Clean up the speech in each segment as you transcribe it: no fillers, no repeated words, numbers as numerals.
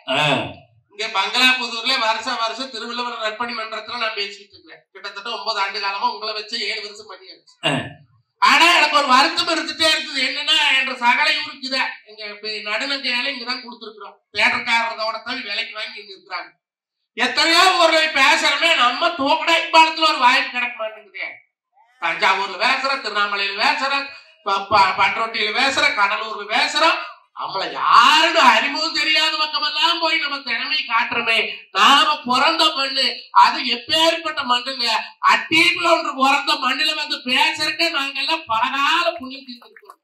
இங்க பங்களாபுதூர்ல வருஷம் திருவள்ளுவர் நற்பணி மன்றத்துல நான் பேசிட்டு இருக்கிறேன். கிட்டத்தட்ட 9 ஆண்டு காலமா உங்களை வச்சு 7 வருஷம் பண்ணியாச்சு. ஆனா எனக்கு ஒரு வருத்தம் இருந்துட்டே இருக்குது. என்னன்னா என்ற சகல ஊருக்கு எங்க நடுநங்கையால இங்கதான் கொடுத்துருக்குறோம். தேட்டருக்காரரோட தான் விலைக்கு வாங்கி இங்க இருக்கிறாங்க. எத்தனையோ ஊர்ல பேசுறமே நம்ம தூக்கடாய் பாலத்துல ஒரு வாய்ப்பு கிடைக்க மாட்டேங்குது. தஞ்சாவூர்ல பேசுறோம், திருவண்ணாமலையில பேசுறோம், பண்ருட்டியில பேசுறோம், கடலூர்ல பேசுறோம். நம்மள யாருன்னு அறிமுகம் தெரியாத பக்கமெல்லாம் போய் நம்ம திறமை காட்டுறமே. நாம பிறந்த மண்ணு அது எப்பேற்பட்ட மண்ணுங்க. அட்டீக்குள்ள ஒன்று பிறந்த மண்ணுல வந்து பேசுறதுக்கு நாங்க எல்லாம் பலகால புண்ணியம் தீர்த்திருக்கோம்.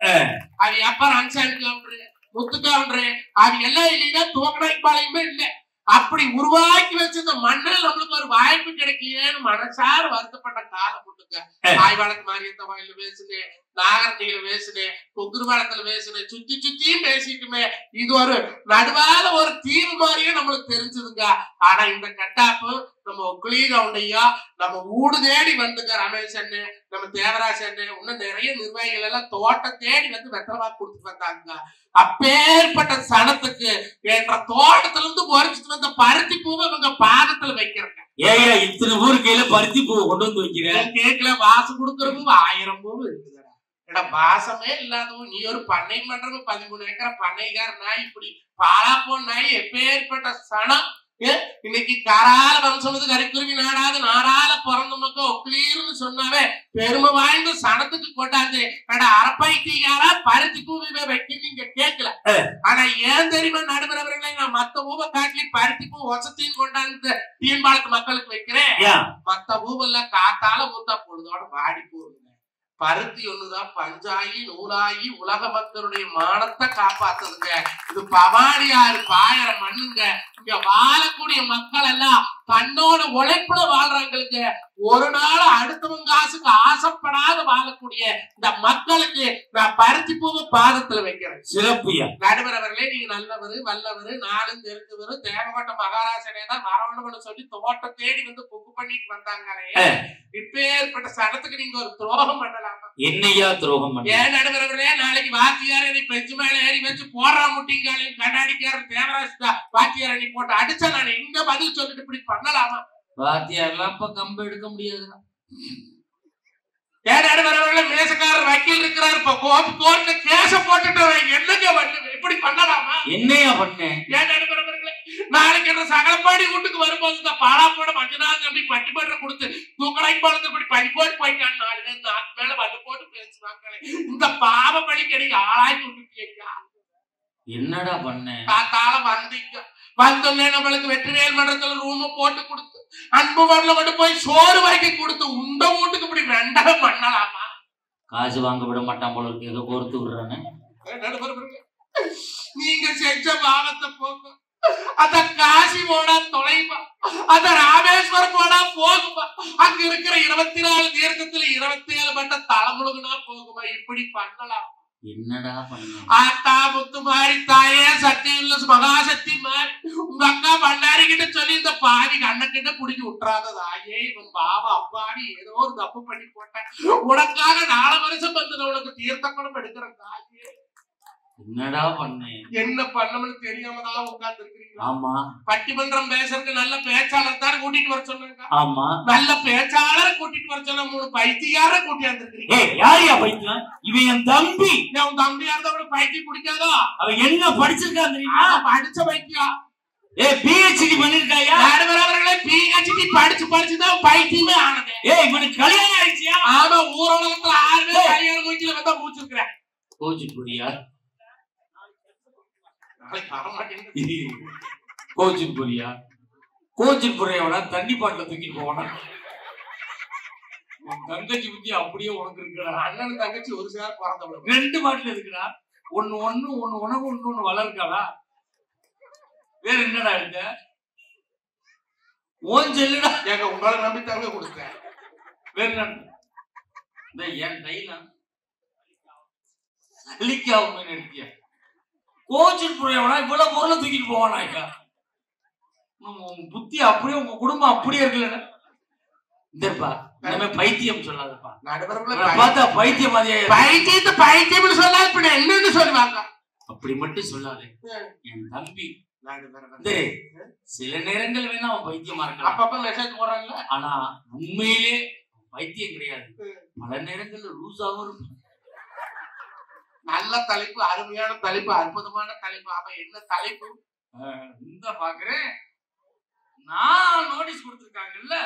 அது எப்ப ரன்சாமி கவுண்டரு, முத்து கவுண்டரு அது எல்லாம் இல்லைன்னா தூக்கடாய்ப்பாளையமே இல்லை. அப்படி உருவாக்கி வச்சிருந்த மண்ணில் நம்மளுக்கு ஒரு வாய்ப்பு கிடைக்கலையேன்னு மனசார வருத்தப்பட்ட காலம் போட்டுங்க. ஆய்வாளத்து மாரியத்த வாயில பேசுனேன், நாகரணியில பேசுனேன், குங்குருவாளத்துல பேசுனேன், சுத்தியும் பேசிட்டுமே இது ஒரு நடுவால ஒரு தீவு மாதிரியே நம்மளுக்கு தெரிஞ்சதுங்க. ஆனா இந்த கட்டாப்பு நம்ம ஒக்குலி கவுண்டையா நம்ம ஊடு தேடி வந்துங்க. ரமேஷ் அண்ணு, நம்ம தேவராஜ் அண்ணு, இன்னும் நிறைய நிர்வாகிகள் எல்லாம் தோட்டம் தேடி வந்து வெத்தலவா கொடுத்து வந்தாங்க. அப்பேற்பட்ட சனத்துக்கு என்ற தோட்டத்துல இருந்து பொறிச்சிட்டு வந்த பருத்தி பூவை இவங்க பாதத்துல வைக்கிறாங்க. ஏயா இத்தனை ஊரு கையில பருத்தி பூவை கொண்டு வந்து வைக்கிறேன். கேட்கல வாசம் கொடுக்கற பூ 1000 பூ இருக்குதுடா. ஏடா வாசமே இல்லாதவங்க நீ ஒரு பண்ணை பண்றது 13 ஏக்கர் பண்ணைக்கார நாய் இப்படி பாலா போன நாய் எப்பேற்பட்ட சனம். இன்னைக்கு கரால வம்சம் கரிக்குருவி நாடாது நாடால பிறந்த மக்கள் ஒக்லீர்னு சொன்னாவே பெருமை வாய்ந்த சனத்துக்கு கொண்டாந்து அரப்பைக்காரா பருத்தி பூவை வைக்க நீங்க கேட்கல. ஆனா ஏன் தெரியுமா நடுவரவர்களை நான் மத்த பூவை காட்டி பருத்தி பூ வசத்தையும் கொண்டாந்து தீன்பாலத்து மக்களுக்கு வைக்கிறேன். மத்த பூவெல்லாம் காத்தால மூத்தா பொழுதோட வாடி போகுதுங்க. பருத்தி ஒண்ணுதான் பஞ்சாயி நூலாயி உலக மக்களுடைய மானத்தை காப்பாத்துதுங்க. இது பவானியாறு பாயற மண்ணுங்க. இங்க வாழக்கூடிய மக்கள் எல்லாம் தன்னோட உழைப்புல வாழ்றாங்களுக்கு. ஒரு நாள் அடுத்தவங்க காசுக்கு ஆசைப்படாத வாழக்கூடிய இந்த மக்களுக்கு நான் பருத்தி பூவை பாதத்துல வைக்கிறேன். சிறப்பியா நடுவரவர்களே நீங்க நல்லவரு வல்லவரு நாளும் தெரிஞ்சவரு தேவகோட்ட மகாராஜனே தான் வரவணும்னு சொல்லி தோட்டம் தேடி வந்து புக்கு பண்ணிட்டு வந்தாங்களே. இப்பேற்பட்ட சனத்துக்கு நீங்க ஒரு துரோகம் பண்ணலாமா? என்னையா துரோகம் பண்ண? ஏன் நடுவரவர்களே நாளைக்கு வாத்தியார் பெஞ்சு மேல ஏறி வச்சு போடுறா முட்டிங்காலையும் கண்ணாடிக்காரன் தேவராஜ் வாத்தியார் அணி போட்டு அடிச்சா நான் எங்க பதில் சொல்லிட்டு இப்படி பண்ணலாமா? வாத்தியார்லாம் இப்ப கம்பு எடுக்க முடியாதுன்னா ஏன் நடுவரவர்களே மேசக்காரர் வக்கீல் இருக்கிறார். இப்ப கோர்ட்ல கேச போட்டுட்டு என்னங்க இப்படி பண்ணலாமா? என்னையா பண்ணேன்? ஏன் நடுவரவர்களே நாளைக்கு என்ற சகலப்பாடி வீட்டுக்கு வரும்போது இந்த பாலாப்போட மஞ்சள் அப்படி பட்டிப்பட்ட கொடுத்து தூக்கடை போறது இப்படி படி போட்டு போயிட்டான். 4 பேர் நாக்கு மேல வந்து போட்டு பேசுவாங்களே. இந்த பாவ படி கிடைக்க ஆளாக்கி விட்டுட்டீங்க. என்னடா பண்ண? காத்தால வந்தீங்க. வந்தோடனே நம்மளுக்கு வெற்றிவேல் மன்றத்துல ரூம போட்டு கொடுத்து அன்பு வரல கொண்டு போய் சோறு வாங்கி கொடுத்து உண்ட வீட்டுக்கு இப்படி 2 பண்ணலாமா? காசு வாங்க விட மாட்டான் போல இருக்கு. ஏதோ பொறுத்து விடுறானே. நீங்க செஞ்ச பாவத்தை போங்க. அத காசி போனா தொலைவா, அத ராமேஸ்வரம் போனா போகுமா, அங்க இருக்கிற 24 தீர்க்கத்துல 27 பட்ட தலைமுழுகுனா போகுமா? இப்படி பண்ணலாம். என்னடா பண்ண? ஆத்தா முத்து மாதிரி தாயே சக்தி இல்ல மகாசக்தி மாதிரி உங்க அக்கா பண்டாரி கிட்ட சொல்லி இந்த பாதி அண்ணன் புடிச்சு விட்டுறாத தாயே. இவன் பாவா அப்பாடி ஏதோ ஒரு தப்பு பண்ணி போட்டேன். உனக்காக 4 வருஷம் வந்து உனக்கு தீர்த்த குடம் எடுக்கிற தாயே. என்னடா பண்ண? என்ன பண்ணணும்னு தெரியாமதான் உட்கார்ந்து இருக்கிறீங்க. ஆமா பட்டிமன்றம் பேசுறதுக்கு நல்ல பேச்சாளர் தான் கூட்டிட்டு வர சொன்னாங்க. ஆமா நல்ல பேச்சாளரை கூட்டிட்டு வர சொன்ன 3 பைத்தியார கூட்டியாந்து இருக்கிறீங்க. யாரையா பைத்தியம்? இவன் என் தம்பி. உன் தம்பியா இருந்தவன பைத்தியம் பிடிக்காதோ? அவன் என்ன படிச்சிருக்கான் தெரியுமா? படிச்ச பைத்தியம். PhD பண்ணிருக்காயா? அவர்களே PhD படிச்சுதான் பைத்தியமே ஆனது. இவனுக்கு கல்யாணம் ஆயிடுச்சியா? ஆமா ஊரகத்துல 6 பேர் கல்யாணம் கோயில வந்தா மூச்சிருக்கிறேன். கோச்சிட்டு போறியா? கோச்சிட்டு போறியா? கோச்சிட்டு போறியவனா தண்ணி பாட்டில தூக்கிட்டு போவானா? தங்கச்சி புத்தி அப்படியே உனக்கு இருக்குடா. அண்ணன் தங்கச்சி ஒரு சேர் பிறந்தவள 2 பாட்டில இருக்குடா. ஒன்னு உனக்கு ஒன்னு வளர்க்காதா? வேற என்னடா இருக்க? ஓன் செல்லுடா. ஏங்க உங்களை நம்பி தாங்க கொடுத்தேன். வேற என்ன? என் கையில அழிக்காம இருக்கியா? கோச்சிட்டு போறவனா இவ்வளவு பொருளை தூக்கிட்டு போவானா? புத்தி அப்படியே உங்க குடும்பம் அப்படியே இருக்குல்ல. இந்தப்பா நம்ம பைத்தியம் சொல்லாதப்பா. பார்த்தா பைத்தியம் பைத்தியம்னு சொல்லாது என்னன்னு சொல்லுவாங்க. அப்படி மட்டும் சொல்லாது. என் தம்பி சில நேரங்கள் வேணா அவன் பைத்தியமா இருக்கலாம், அப்பப்ப மெசேஜ் போறான்ல, ஆனா உண்மையிலே பைத்தியம் கிடையாது. பல நேரங்கள்ல லூசாவும் இருக்கும். நல்ல தலைப்பு, அருமையான தலைப்பு, அற்புதமான தலைப்பு. அவன் என்ன தலைப்பு இந்த பாக்குறேன் நான் நோட்டீஸ் கொடுத்திருக்காங்கல்ல,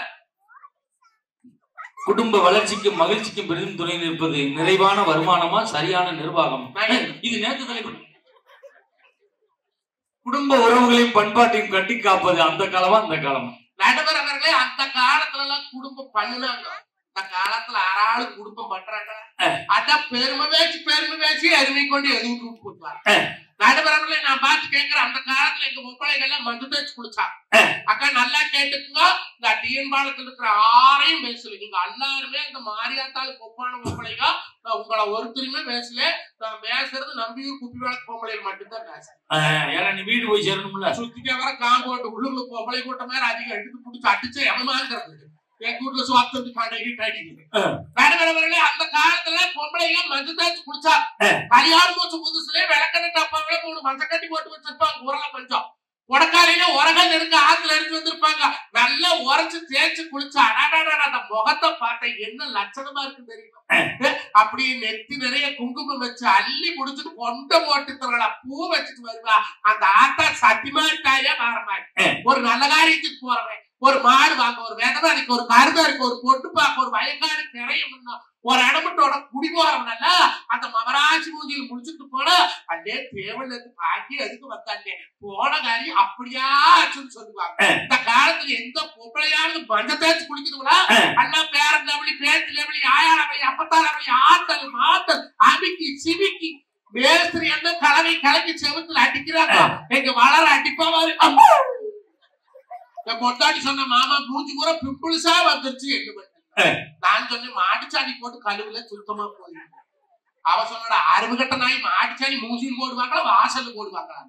குடும்ப வளர்ச்சிக்கும் மகிழ்ச்சிக்கும் பெரிதும் துணை நிற்பது நிறைவான வருமானமா சரியான நிர்வாகம். இது நேற்று தலைப்பு. குடும்ப உறவுகளையும் பண்பாட்டையும் கட்டி காப்பது அந்த காலமா இந்த காலமா? நடுவர் அவர்களே, அந்த காலத்துல எல்லாம் குடும்பம் பண்ணுனாங்க. அந்த காலத்துல ஆறாளு குடும்பம் பண்றாங்க. அதான் பெருமை பேசி அருமை கொண்டு எது விட்டு போட்டுவாங்க. நடுவர்களே, நான் பார்த்து கேட்கிறேன், அந்த காலத்துல எங்க முப்பளைகள்லாம் மஞ்சள் தேய்ச்சி குளிச்சாங்க. அக்கா நல்லா கேட்டுக்குங்க, இந்த டிஎன் பாலத்துல இருக்கிற ஆரையும் பேசல. நீங்க எல்லாருமே இந்த மாரியாத்தாள் கொப்பான முப்பளைக, நான் உங்களை ஒருத்தருமே பேசல. நான் பேசுறது நம்பியூர் குப்பி வழக்கு பொம்பளைகள் மட்டும்தான் பேசுறேன். ஏன்னா நீ வீடு போய் சேரணும்ல, சுத்திக்க வர காம்போட்டு உள்ளுக்குள்ள பொம்பளை கூட்ட மாதிரி அதிகம் எடுத்து பிடிச்சி அடிச்சு எவமாங்கிறது. என் வீட்டுல சுவாசத்துக்கு நடுவர்களே, அந்த காலத்துல பொம்பளைங்க மஞ்சள் தேய்ச்சி குடிச்சா, கல்யாணம் போச்சு புதுசுல விளக்கண டப்பாவில 3 மஞ்சள் கட்டி போட்டு வச்சிருப்பாங்க. உரல பஞ்சம் உடக்காலையில உரகம் எடுக்க ஆத்துல எடுத்து வந்திருப்பாங்க. நல்லா உரைச்சு தேய்ச்சி குளிச்சா அந்த முகத்தை பார்த்த என்ன லட்சணமா இருக்கு தெரியுமா? அப்படியே நெத்தி நிறைய குங்குமம் வச்சு அள்ளி முடிச்சுட்டு கொண்ட போட்டு பூ வச்சுட்டு வருவா. அந்த ஆத்தா சத்தியமாட்டாயா மாறமாட்டேன். ஒரு நல்ல காரியத்துக்கு போறவன், ஒரு மாடு வாங்க, ஒரு வெதவாரிக்கு, ஒரு கருதாருக்கு, ஒரு பொண்ணு பார்க்க, ஒரு வயக்காடு திரையும் ஒரு இடமட்டோட குடி போறவனல்ல அந்த மகராட்சி மூஞ்சியில் முடிச்சுட்டு போன அதே தேவன் பாக்கி அதுக்கு வந்தாங்க. போன காரியம் அப்படியா ஆச்சுன்னு சொல்லுவாங்க. இந்த காலத்துல எந்த பொம்பளையானது மஞ்சள் தேய்ச்சி குளிக்குதுங்களா? அண்ணா பேரன் லெவலி, பேச்சு லெவலி, ஆயார் லெவலி, அப்பத்தாள் லெவலி, ஆத்தல் மாத்தல் அமிக்கி சிமிக்கி மேஸ்திரி என்ன கலவை கலக்கி செவத்துல அடிக்கிறாங்க. எங்க வளர அடிப்பாவாரு. பொட்டாடி சொன்ன மாமா மூஞ்சி கூட பிம்பிள்ஸா வந்துருச்சு. என்ன பண்ண நான் சொன்னேன், மாட்டுச்சாணி போட்டு கழுவுல சுத்தமா போயிருக்கு. அவ சொன்னோட அறுபகட்ட நாய் மாட்டுச்சாணி மூஞ்சியில் போடுவாங்களா வாசல்ல போடுவாங்களா?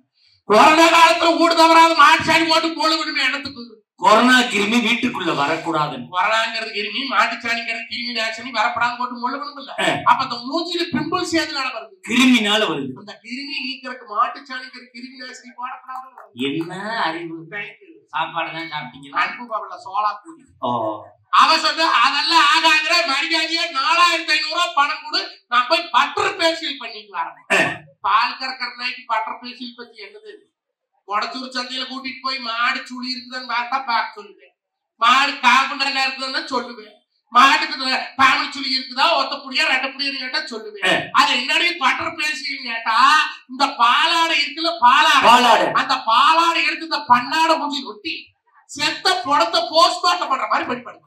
கொரோனா காலத்துல ஊடு தவறாத மாட்டுச்சாணி போட்டு போடுவேன் இடத்துக்கு. கொரோனா கிருமி வீட்டுக்குள்ள வரக்கூடாது. கொரோனாங்கிறது கிருமி, மாட்டுச்சாணிங்கிறது கிருமி நாசினி, வரப்படாது போட்டு முழுவதும் இல்ல. அப்ப அந்த மூஞ்சியில பிம்பிள்ஸ் எதுனால வருது? கிருமினால வருது. அந்த கிருமி நீக்கிறதுக்கு மாட்டுச்சாணிங்கிற கிருமி நாசினி போடக்கூடாது. என்ன அறிவு! சாப்பாடுதான் சாப்பிட்டீங்க. அன்பு பாவல சோளா பூரி. அவ சொன்ன அதெல்லாம் ஆகாங்கிற மரியாதையா 4500 பணம் கொடு, நான் போய் பட்டர் பேசியல் பண்ணிக்கலாம். பால் கறக்கிற நாய்க்கு பட்டர் பேசியல் பத்தி என்னது? உடச்சூர் சந்தையில கூட்டிட்டு போய் மாடு சுழி இருக்குதுன்னு பார்த்தா பார்க்க சொல்லுவேன். மாடு காப்புண்டா இருக்குதுன்னு சொல்லுவேன். மாட்டுக்கு பாம்பு சுழி இருக்குதா, ஒத்தப்புடியா ரெட்டப்புடியா கேட்டா சொல்லுவேன். அது என்னடி பட்டர் பேசியல் கேட்டா, இந்த பாலாடை இருக்குல்ல, பாலாடை, அந்த பாலாடை எடுத்து இந்த பன்னாடை மூஞ்சி ஒட்டி செத்த படத்தை போஸ்ட்மார்ட்டம் பண்ற மாதிரி படிப்பாங்க.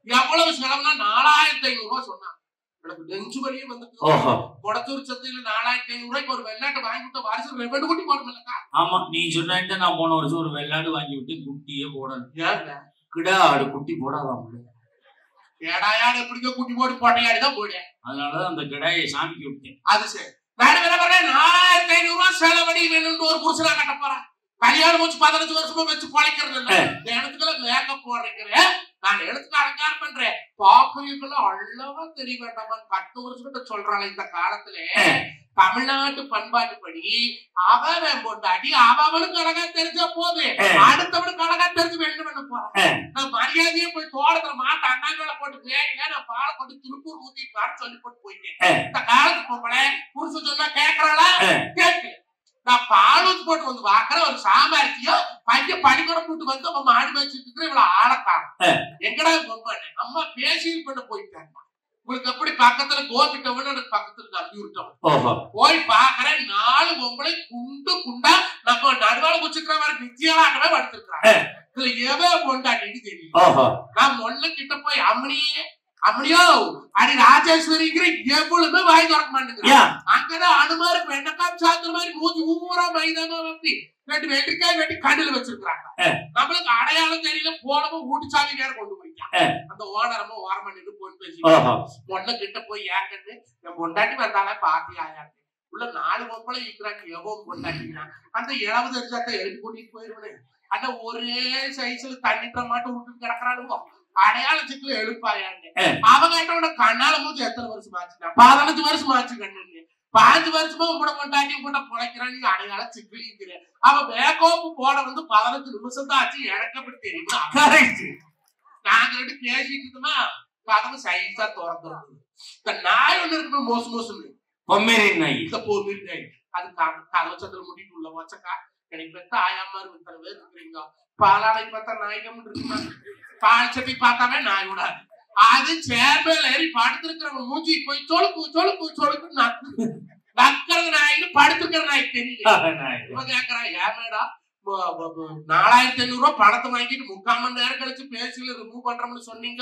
எவ்வளவு செலவுனா 4500 சொன்னாங்க. எனக்கு நெஞ்சு வலியே வந்துட்டு கொடத்தூர் சந்தையில 4500 ஒரு வெள்ளாட்டு வாங்கி விட்ட வருஷம் 2 குட்டி போடணும்லக்கா. ஆமா, நீ சொன்ன நான் போன வருஷம் ஒரு வெள்ளாடு வாங்கி விட்டு குட்டியே போடணும். கிடா ஆடு குட்டி போடாதான். ஏடாயாடு எப்படிக்கோ குட்டி போட்டு போட்டையாடி தான் போடுறேன். அதனாலதான் அந்த கிடாயை சாமிக்கு விட்டேன். அது சரி. வேற வேற 4500 செலவடி வேணும்னு ஒரு புருஷனா கட்ட போறேன். கல்யாணம் வச்சு 15 வருஷமா வச்சு பழைக்கிறது இல்ல. இடத்துக்குள்ள மேக்கப் போடுறேன். நான் எழுத்துக்கு அலங்காரம் பண்றேன். பாக்குறீங்களா அழகா தெரிய வேண்டாமா? 10 வருஷத்துல சொல்றாள். இந்த காலத்துல தமிழ்நாட்டு பண்பாட்டுப்படி அவன் போட்டாடி அவனுக்கு அழகா தெரிஞ்சா போது, அடுத்தவனுக்கு அழகா தெரிஞ்சு வேண்டும் பண்ண போறேன். நான் மரியாதையே போய் தோட்டத்துல மாட்ட அண்ணாங்களை போட்டு பேருங்க, நான் பாலை கொண்டு திருப்பூர் ஊத்திட்டு வர சொல்லி போட்டு போயிட்டேன். இந்த காலத்து பொம்பளை புருஷன் சொன்னா கேட்கறாளா? கேட்கல. நான் பாலூத்து போட்டு வந்து பாக்குற ஒரு சாமாரித்தியோ பையன் பனிக்கூட கூட்டு வந்து அவன் மாடு வச்சுட்டு இருக்கிற இவ்வளவு ஆளக்கான எங்கடா பொம்பானே அம்மா பேசியல் பண்ண போயிட்டாங்க. உங்களுக்கு எப்படி பக்கத்துல கோபிட்டவன்னு எனக்கு பக்கத்துல நம்பி விட்டோம். போய் பாக்குறேன் 4 பொம்பளை குண்டு குண்டா நம்ம நடுவாள குச்சிக்கிற மாதிரி நிச்சயமாகவே படுத்திருக்கிறாங்க. இதுல எவன் பொண்டாட்டின்னு தெரியும். நான் முன்ன கிட்ட போய் அம்மனியோ அடி ராஜேஸ்வரிங்கிற எவ்வளவுமே வாய் திறக்க மாட்டேங்குது. அங்கதான் அனுமாருக்கு வெண்ணக்காய் சாத்துற மாதிரி மூஞ்சி ஊரா மைதானமா வச்சு 2 வெற்றிக்காய் வெட்டி கண்ணுல வச்சிருக்காங்க. நம்மளுக்கு அடையாளம் தெரியல. போனவும் ஊட்டி சாவி வேற கொண்டு போயிட்டாங்க. அந்த ஓனரமா ஓரமா நின்று போன் பேசி பொண்ணு கிட்ட போய் ஏங்கன்னு என் பொண்டாட்டி வந்தாலே பாத்தி ஆயாரு உள்ள 4 பொம்பளை இருக்கிறாங்க. எவ்வளவு பொண்டாட்டினா அந்த 70 அடிச்சாத்த எழுதி கூட்டிட்டு போயிருவேன். அந்த ஒரே சைஸ்ல தண்ணிட்ட மாட்டு விட்டு கிடக்குறானுங்க. அடையாள சிக்கல எழுப்பாயான்னு அவங்க கண்ணால மூச்சு எத்தனை வருஷம் ஆச்சுன்னா 15 வருஷம் ஆச்சு. கண்ணு 5 வருஷமா கூட கொண்டாட்டி கூட பொழைக்கிறான். நீங்க அடையாள சிக்கிலிங்கிற அவன் பேக்கோப்பு போட வந்து 15 நிமிஷம் தான் ஆச்சு. எனக்கு அப்படி தெரியுமா? நாங்க ரெண்டு பேசிட்டு இருந்தோமா, கதவு சைஸா திறந்து இந்த நாய் ஒண்ணு இருக்கணும், மோசம் மோசம் பொம்மேரி நாய். இந்த பொம்மேரி நாய் அது கலச்சத்துல முடிட்டு உள்ள வச்சக்கா. எனக்கு பெத்த ஆயாமாரு இத்தனை பேர் இருக்கிறீங்க. பாலாடை பார்த்தா நாய்கம் இருக்குமா? பால் சட்டி பார்த்தாவே நாய் விடாது. அது சேர்மேல ஏறி படுத்திருக்கிறவங்க மூஞ்சி போய் சொலுக்கு சொலுக்கு சொலுக்கு நக்கிறது நாய்க்கு படுத்திருக்கிற நாய் தெரியல. கேக்குறான், ஏன் மேடம் 4500 ரூபாய் பணத்தை வாங்கிட்டு 3/4 மணி நேரம் கழிச்சு பேசில ரிமூவ் பண்றோம்னு சொன்னீங்க.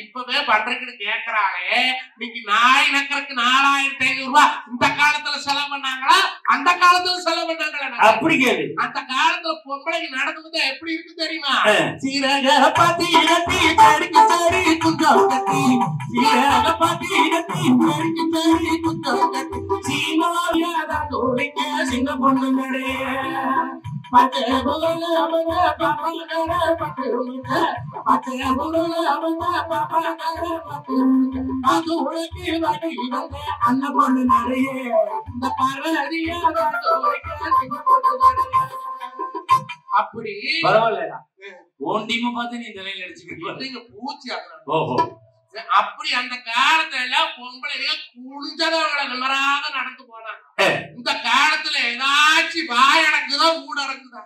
இப்பவே பண்றீங்கன்னு கேக்குறாளே, இன்னைக்கு நாய் நக்கறதுக்கு 4500 ரூபாய் இந்த காலத்துல செலவு பண்ணாங்களா அந்த காலத்துல செலவு பண்ணாங்களா? அப்படி கேளு. அந்த காலத்துல பொம்பளைக்கு நடந்தது எப்படி இருக்கு தெரியுமா? சீரக பாத்தி கட்டி தடிக்கு தடி குஞ்சம் கட்டி, சீரக பாத்தி கட்டி தடிக்கு தடி குஞ்சம் கட்டி, சீமாயாத தோளிக்க சின்ன பொண்ணு நடைய பச்சை புகழ அவன பாப்பா கர பட்டு பச்சை புகழ அவன பாப்பா கர பட்டு அது உனக்கு வடி வந்த அண்ண பொண்ணு நிறைய இந்த பரவதியா அப்படி பரவாயில்ல. ஓன் டீம் பார்த்து நீ தலையில அடிச்சுக்கிட்டு பூச்சி. ஓஹோ, அப்படி அந்த காலத்துல எல்லாம் பொம்பளைங்க குளிஞ்சதவங்களை நிமராக நடந்து போனாங்க. இந்த காலத்துல ஏதாச்சும் வாய் அடங்குதா ஊட அடங்குதா?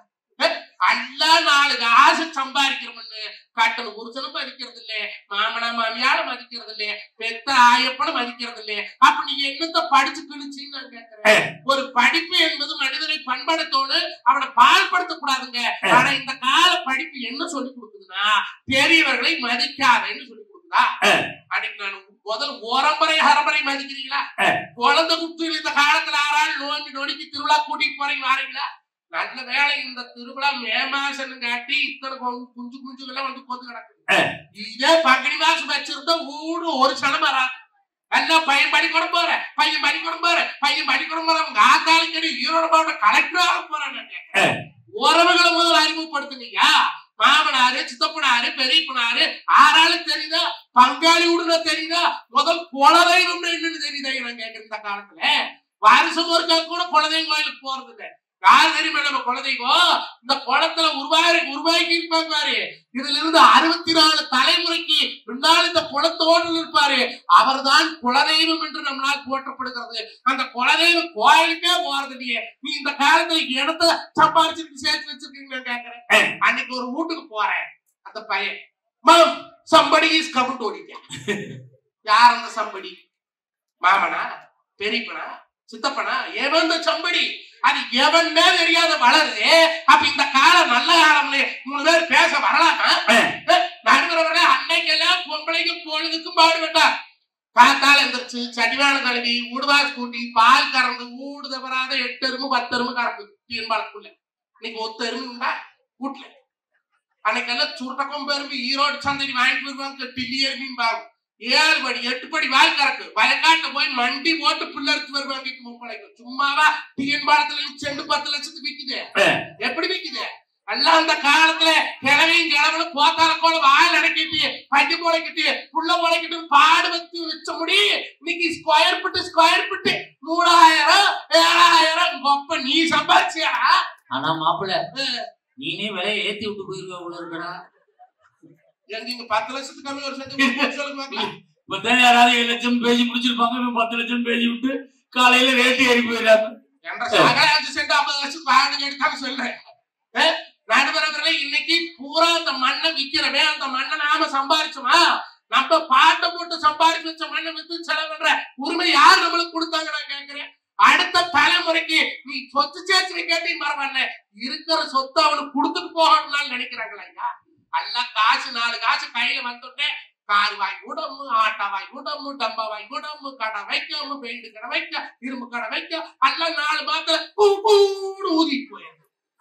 எல்லாம் 4 காசு சம்பாதிக்கிறோம்னு கட்டணம் புருஷனும் மதிக்கிறது இல்ல, மாமனா மாமியால மதிக்கிறது இல்ல, பெத்த ஆயப்பனும் மதிக்கிறது இல்ல. அப்ப நீங்க என்னத்த படிச்சு கிழிச்சின்னு நான் கேட்கிறேன். ஒரு படிப்பு என்பது மனிதனை பண்படுத்தோடு அவனை பால்படுத்த கூடாதுங்க. ஆனா இந்த கால படிப்பு என்ன சொல்லி கொடுக்குதுன்னா, பெரியவர்களை மதிக்காதன்னு சொல்லி கொடுக்குதா? அன்னைக்கு நான் முதல் ஓரம்பரை அரம்பரை மதிக்கிறீங்களா? குழந்தை குட்டியில் இந்த காலத்துல ஆறாள் நோண்டி நொடிக்கு திருவிழா கூட்டிட்டு போறீங்க வாரீங்களா? நல்ல வேலை இந்த திருவிழா மே மாசம் காட்டி இத்தனை குஞ்சு குஞ்சுகள்லாம் வந்து கொண்டு கிடக்குது. இதே பங்குனி மாசம் வச்சிருந்தா ஊடு ஒரு சனம் வராது. எல்லாம் பையன் பள்ளிக்கூடம் போற, பையன் பள்ளிக்கூடம் போற, பையன் பள்ளிக்கூடம் போற. அவங்க ஆத்தாலும் கடி ஈரோடு மாவட்ட கலெக்டராக போறாங்க. உறவுகளை முதல்ல அறிமுகப்படுத்துங்க. மாமனாரு, சித்தப்பனாரு, பெரியப்பனாரு ஆறாலும் தெரியுதா? பங்காளி உடனே தெரியுதா? முதல் குலதெய்வம் என்னன்னு தெரியுதா? நான் கேட்கிறேன். இந்த காலத்துல வருஷம் ஒருக்கா கூட குலதெய்வம் கோயிலுக்கு போறது இல்லை. யாரு தெரியுமா நம்ம குலதெய்வம்? இந்த குளத்துல உருவாக்கி இருப்பாங்க பாரு. இதுல இருந்து 64 தலைமுறைக்கு முன்னால் இந்த குளத்தோடு இருப்பாரு. அவர் தான் குலதெய்வம் என்று நம்மளால் போற்றப்படுகிறது. அந்த குலதெய்வ கோயிலுக்கே போறது இல்லையே. நீ இந்த காலத்துல இடத்த சம்பாரிச்சுட்டு சேர்த்து வச்சிருக்கீங்கன்னு கேக்குறேன். அன்னைக்கு ஒரு வீட்டுக்கு போறேன். அந்த பையன் மம் சம்படி இஸ் கமிங் டு ஓடிட்டா. யார் அந்த சம்படி? மாமனா, பெரியப்பனா, சித்தப்பனா? எவன் சம்படி? அது எவன்மே தெரியாத வளருது. அப்ப இந்த காலம் நல்ல காலம்ல 3 பேர் பேச வரலாமா? நடுவரவர்களே, அன்னைக்கெல்லாம் பொம்பளைக்கு பொழுதுக்கும் பாடுபட்டார். காத்தால எந்திரிச்சு சடிவான கழுவி ஊடுவாஸ் கூட்டி பால் கறந்து ஊடு தவறாத 8 எருமை 10 எருமை கறக்கு தீன்பாலத்துக்குள்ள. இன்னைக்கு 1 எருமைண்டா வீட்டுல. அன்னைக்கெல்லாம் சுருட்டக்கம் பெரும்பு ஈரோடு சந்தைக்கு வாங்கிட்டு வருவாங்க. டில்லி எருமையும் பாகும். 7 படி 8 படி வால் கறக்கு. வயக்காட்டுல போய் மண்டி போட்டு பிள்ளறுத்து வருவாங்க. பொம்பளைக்கு சும்மாவா தீன்பாலத்துல செண்டு 10 லட்சத்துக்கு விக்குது. எப்படி விக்குது? எல்லாம் அந்த காலத்துல கிழவையும் கிழவனும் போத்தால கோல வாயில் அடக்கிட்டு பஞ்சு போலைக்கிட்டு புள்ள போலைக்கிட்டு பாடு வச்சு வச்ச முடி. இன்னைக்கு ஸ்கொயர் பிட்டு 3000 7000 கொப்ப நீ சம்பாதிச்சியா? ஆனா மாப்பிள்ள நீனே விலையை ஏத்தி விட்டு போயிருக்க உள்ள இருக்கடா. எங்க 10 லட்சத்துக்கு கம்மி ஒரு சொல்லுங்க. இப்பதான் யாராவது 7 லட்சம் பேசி முடிச்சிருப்பாங்க. 10 லட்சம் பேசி விட்டு காலையில ரேட்டு ஏறி போயிடாங்க. 5 சென்ட் 50 லட்சம் வாங்க எடுத்தாங்க சொல்றேன். நடுவரவர்களே, இன்னைக்கு பூரா அந்த மண்ணை விக்கிறவே. அந்த மண்ணை நாம சம்பாரிச்சோமா? நம்ம பாட்டை போட்டு சம்பாரிச்சு வச்ச மண்ணை வித்து செலவு பண்ற உரிமை யார் நம்மளுக்கு கொடுத்தாங்க? நான் கேட்கிறேன். அடுத்த தலைமுறைக்கு நீ சொத்து சேர்த்து வைக்காட்டி பரவாயில்ல, இருக்கிற சொத்தை அவனுக்கு கொடுத்துட்டு போகணும்னு நினைக்கிறாங்களா? எல்லாம் காசு 4 காசு கையில வந்துட்டே கார் வாங்கி கூடமு, ஆட்டா வாங்கி கூடமு, டம்பா வாங்கி கூடமு, கடை வைக்காம, பெயிண்ட் கடை வைக்க, இரும்பு கடை வைக்க, எல்லாம் 4 மாதத்துல ஊதிட்டு போயிரு.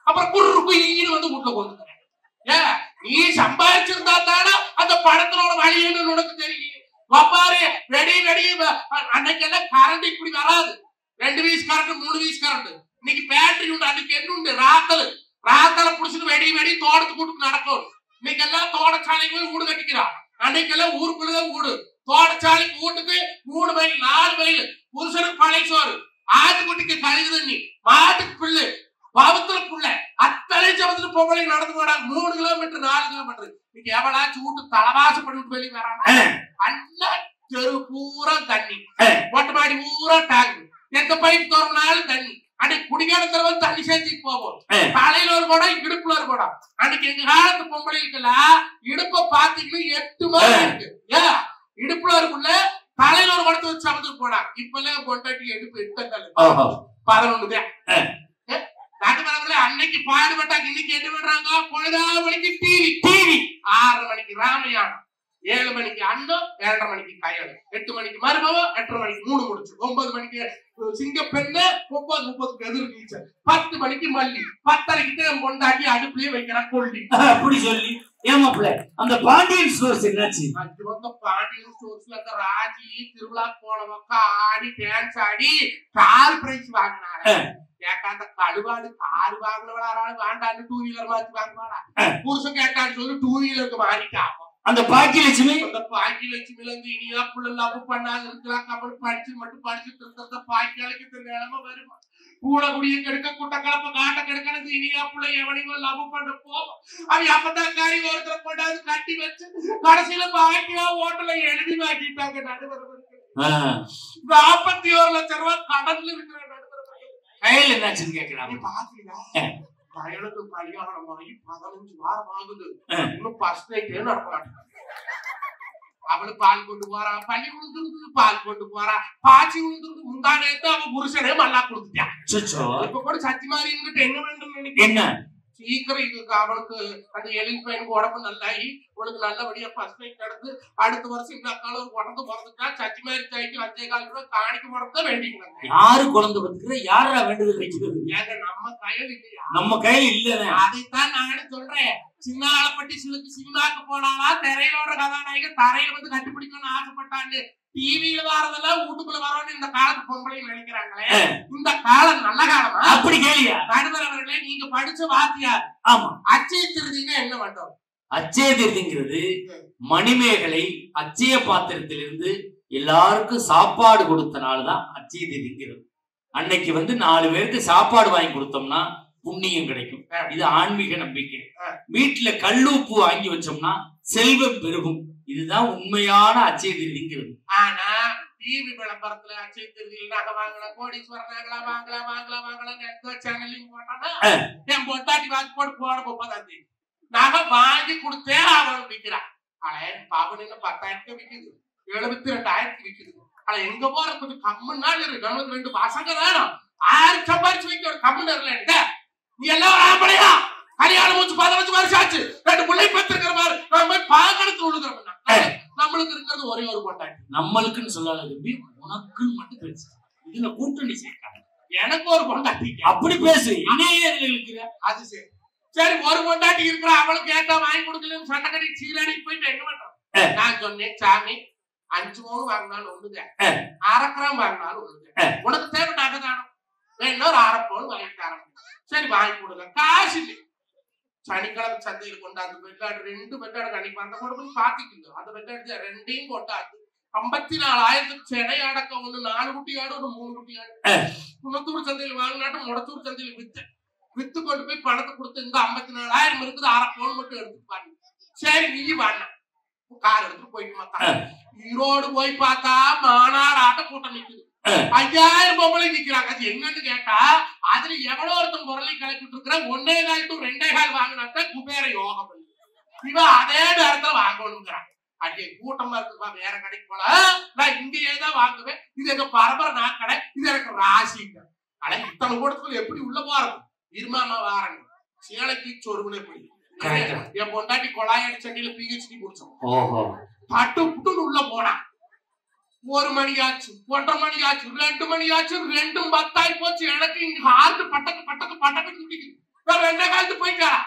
அப்புறம் குறு குயின்னு வந்து வீட்டுல கொண்டுக்கிறேன். ஏன் நீ சம்பாதிச்சிருந்தா தானே அந்த படத்தினோட வழின்னு உனக்கு தெரியும். பாரு வெடி அன்னைக்கெல்லாம் கரண்ட் இப்படி வராது. 2 வீஸ் கரண்ட் 3 வீஸ் கரண்ட். இன்னைக்கு பேட்டரி உண்டு. அன்னைக்கு என்ன உண்டு? ராத்தலை புடிச்சுட்டு வெடி தோட்டத்து கூட்டுக்கு நடக்கும். இன்னைக்கு எல்லாம் தோட்டச்சாலைக்கு போய் வீடு கட்டிக்கிறான். அன்னைக்கெல்லாம் ஊருக்குள்ளதான் வீடு. தோட்டச்சாலைக்கு வீட்டுக்கு 3 மைல் 4 மைல், புருஷனுக்கு பழைய சோறு, ஆட்டுக்குட்டிக்கு கழுகு தண்ணி, மாட்டுக்கு புல்லு, பாவத்துல புள்ள, அத்தனை சமத்துல பொம்பளை நடந்து போனாங்க. 3 கிலோமீட்டர் 4 கிலோமீட்டர். இன்னைக்கு எவனாச்சும் வீட்டு தலைவாசம் பண்ணிட்டு வெளியே வராங்க. அல்ல தெரு பூரா தண்ணி, மொட்டை மாடி பூரா டேங்க், எந்த பைப் தோறனாலும் தண்ணி. அன்னைக்கு குடிகாலத்துல வந்து தண்ணி சேர்த்துட்டு போவோம். தலையில ஒரு குடம், இடுப்புல ஒரு குடம். அன்னைக்கு எங்க காலத்து பொம்பளைக்கெல்லாம் இடுப்ப பாத்தீங்கன்னா 8 மாதிரி இருக்கு. ஏன் இடுப்புல இருக்குள்ள தலையில ஒரு குடத்தை வச்சு சமத்துக்கு போனா. இப்ப எல்லாம் கொண்டாட்டி எடுப்பு 11 தான். நடுவரவுல அன்னைக்கு பாடுபட்டாங்க, இன்னைக்கு என்ன பண்றாங்க? பொழுதா மணிக்கு டிவி 6 மணிக்கு ராமயானம், 7 மணிக்கு அண்ணம், 7:30 மணிக்கு கயல், 8 மணிக்கு மருமவம், 8:30 மணிக்கு 3 முடிச்சு, 9 மணிக்கு சிங்கப்பெண்ணு, 9:30 எதிர் நீச்சல், 10 மணிக்கு மல்லி, 10:30க்கு கொண்டாடி அடுப்புலயே வைக்கிற கொள்ளி. அப்படி சொல்லி ஏமாப்ல அந்த பாண்டியன் ஸ்டோர்ஸ் என்னாச்சு? அது வந்து பாண்டியன் ஸ்டோர்ஸ்ல அந்த ராஜி திருவிழா போன பக்கம் ஆடி டான்ஸ் ஆடி கார் பிரைஸ் வாங்கினாங்க. கேட்டாந்த கழுவாடு கார் வாங்கினவளாராலும் வேண்டான்னு 2 வீலர் மாத்தி வாங்குவாடா. புருஷன் கேட்டான்னு சொல்லி 2 வீலருக்கு மாறிட்டாங்க. அந்த பாக்கியலட்சுமி இருந்து இனியா புள்ள லவ் பண்ணாது இருக்கலாம். கபடி படிச்சு மட்டும் படிச்சுட்டு இருக்கிறத பாக்கியாளுக்கு நிலைமை வருமா? கூட குடிய கெடுக்க கூட்ட கலப்ப காட்ட கெடுக்கிறது இனியா புள்ள எவனையும் லவ் பண்ண போவோம். அவன் அப்பதான் காரி ஒருத்தர் கொண்டாது கட்டி வச்சு கடைசியில பாக்கியா ஓட்டல எழுதி வாங்கிட்டாங்க. நடுவர்களுக்கு 41 லட்சம் ரூபாய் கடன்ல இருக்கிற கையில் என்னாச்சுன்னு கேட்கிறாங்க. பயனுக்கு கல்யாணம் ஆகி 15 வாரம் ஆகுது. இன்னும் ஃபர்ஸ்ட் நைட்டே நடக்க மாட்டேங்குது. அவளு பால் கொண்டு போறா, பள்ளி விழுந்துருக்கு, பால் கொண்டு போறா, பாச்சி விழுந்துருக்கு. முந்தானேத்து அவன் புருஷனே மல்லா கொடுத்துட்டான். இப்ப கூட சத்தி மாதிரி இருந்துட்டு என்ன வேண்டும் நினைக்கிறேன். சீக்கிரம் இதுக்கு அவனுக்கு அந்த எழில் பையனுக்கு உடம்பு நல்லாயி உனக்கு நல்லபடியா ஃபர்ஸ்ட் நைட் நடந்து அடுத்த வருஷம் இந்த அக்கால ஒரு குழந்தை பிறந்துட்டா சச்சி மாதிரி தாய்க்கு 5,4 ரூபாய் காணிக்க போறத வேண்டிக்கிறாங்க. யாரு குழந்தை பத்துக்கிற யாரா வேண்டுதல் வைக்கிறது? ஏங்க நம்ம கையில் இல்லையா? நம்ம கையில் இல்ல. அதைத்தான் நானும் சொல்றேன். சின்ன ஆளப்பட்டி சிலுக்கு சினிமாக்கு போனாலா திரையிலோட கதாநாயகன் தரையில வந்து கட்டிப்பிடிக்கணும்னு ஆசைப்பட்டான்னு டிவியில வரதெல்லாம் வீட்டுக்குள்ள வரணும்னு இந்த காலத்து பொம்பளை நினைக்கிறாங்களே. இந்த காலம் நல்ல காலமா? அப்படி கேளியா நடுவரவர்களே, நீங்க படிச்ச வாத்தியார். ஆமா, அச்சய திருதினா என்ன பண்றோம்? அச்சய திருதிங்கிறது மணிமேகலை அச்சய பாத்திரத்திலிருந்து எல்லாருக்கும் சாப்பாடு கொடுத்த நாள்தான் அச்சய திருதிங்கிறது. அன்னைக்கு வந்து 4 பேருக்கு சாப்பாடு வாங்கி கொடுத்தோம்னா புண்ணியம் கிடைக்கும். இது ஆன்மீக நம்பிக்கை. வீட்டுல கல்லுப்பு வாங்கி வச்சோம்னா செல்வம் பெருகும். இதுதான் உண்மையான அச்சய திருதிங்கிறது. ஆனா டிவி விளம்பரத்துல அச்சய திருதியில் நகை வாங்கலாம், கோடீஸ்வரர் நகலாம் வாங்கலாம் எந்த சேனல்லையும் போட்டானா என் பொட்டாட்டி வாங்கி போட 30ஆம் தேதி நகை வாங்கி கொடுத்தே அவன் விற்கிறான். ஆனா பவன் 10,000 விற்குது, 72,000 விற்குது. ஆனா எங்க போற கொஞ்சம் கம்மன் நாள் இருக்கு. நம்மளுக்கு 2 பசங்க வேணும், 6 சம்பாரிச்சு வைக்க ஒரு கம்மன் இல்ல. நீ எல்லாம் ஆம்பளையா? கல்யாணம் முடிச்சு 15 வருஷம் ஆச்சு, 2 பிள்ளை பெற்றிருக்கிற மாதிரி நம்ம பாக்கெடுத்து விழுகிறோம். நம்மளுக்கு இருக்கிறது ஒரே ஒரு பொண்டாட்டி. நம்மளுக்குன்னு சொல்லாத உனக்குன்னு மட்டும் பேசு. இதுல கூட்டணி சேர்க்காங்க. எனக்கு ஒரு பொண்டாட்டி அப்படி பேசு. என்னையே இருக்கிற அது சரி சரி ஒரு பொண்டாட்டி இருக்கிற அவளுக்கு கேட்டா வாங்கி கொடுக்கலன்னு சண்டை கட்டி சீராடி போயிட்டு என்ன பண்றோம்? நான் சொன்னேன், சாமி 5 பவுன் வாங்கினாலும் ஒண்ணுங்க, 1/2 கிராம் வாங்கினாலும் ஒண்ணுங்க. உனக்கு தேவை நகை தானம், வேணும் ஒரு 1/2 பவுன் வாங்கிட்டு ஆரம்பிச்சு. சரி வாங்கி கொடுங்க. காசு இல்லை. சனிக்கிழமை சந்தையில் கொண்டாந்து வெள்ளாடு 2 வெள்ளாடு கண்டிப்பா அந்த கூட போய் பாத்துக்கிங்க. அந்த வெள்ளாடு 2ஐயும் கொண்டாந்து 54,000 செடை அடக்கம். 1 4 குட்டி ஆடு, 1 3 குட்டி ஆடு. குணத்தூர் சந்தையில் வாங்கினாட்டும் முடத்தூர் சந்தையில் வித்து கொண்டு போய் பணத்தை கொடுத்து இந்த 54,000 இருக்குது, 1/2 பவுன் மட்டும் எடுத்துட்டு பாருங்க. சரி நீ வாங்க கார் எடுத்துட்டு போயிட்டு மாத்தா. ஈரோடு போய் பார்த்தா மாநாடு ஆட்ட கூட்டம் நிக்குது. 5000 பொம்பளை நிக்கிறாங்க. அது என்னன்னு கேட்டா அதுல எவ்வளவு ஒருத்தன் பொருளை கலப்பிட்டு இருக்கிற 1.25 to 2.25 வாங்கினாக்க குபேர யோகம். இவன் அதே நேரத்துல வாங்கணுங்கிறான். அங்கே கூட்டமா இருக்குப்பா, வேற கடைக்கு போல நான் இங்கேயே தான் வாங்குவேன். இது எங்க பரம்பரை நான் கடை, இது எனக்கு ராசிங்க. ஆனா இத்தனை கூட்டத்துல எப்படி உள்ள போறது? இருமாமா வாரங்க சேலைக்கு சொருகுனே போய் என் பொண்டாட்டி கொலாயடி சண்டியில PhD முடிச்சோம். பட்டு புட்டுன்னு உள்ள போனா 1 மணி ஆச்சு, 1:30 மணி ஆச்சு, 2 மணி ஆச்சு, 2ம் 10 ஆகி போச்சு. எனக்கு இங்க ஹார்ட் பட்டக்கு துடிக்குது. 2 காலத்து போயிட்டாரா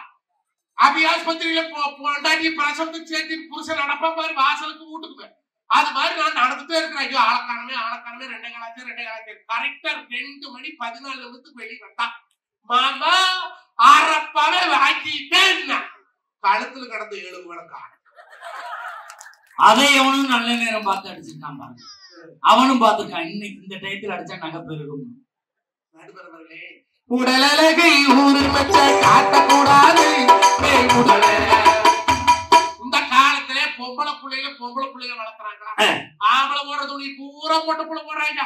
அபி ஆஸ்பத்திரியில பொண்டாட்டி பிரசவத்துக்கு சேர்த்து புருஷன் நடப்பா பாரு வாசலுக்கு வீட்டுக்கு. அது மாதிரி நான் நடந்துட்டே இருக்கிறேன். ஐயோ ஆளக்கானமே 2 காலாச்சு. கரெக்டா 2 மணி 14 நிமிஷத்துக்கு வெளியே வந்தா மாமா அரப்பாவே வாங்கிட்டே இருந்தா கழுத்துல கிடந்த 7 விளக்கா அதை அவனும் நல்ல நேரம் பார்த்து அடிச்சிருக்கான் பாருங்க. அவனும் பார்த்துருக்கான், இன்னைக்கு இந்த டயத்துல அடிச்சா நகை பெருகும். நடுவர்களே, உடலழகை ஊரு மச்ச காட்டக்கூடாது. இந்த காலத்துல பொம்பளை பிள்ளைங்க வளர்க்குறாங்களா? ஆம்பளை போடுற துணி பூரா பொட்டை புள்ள போடுறாங்க.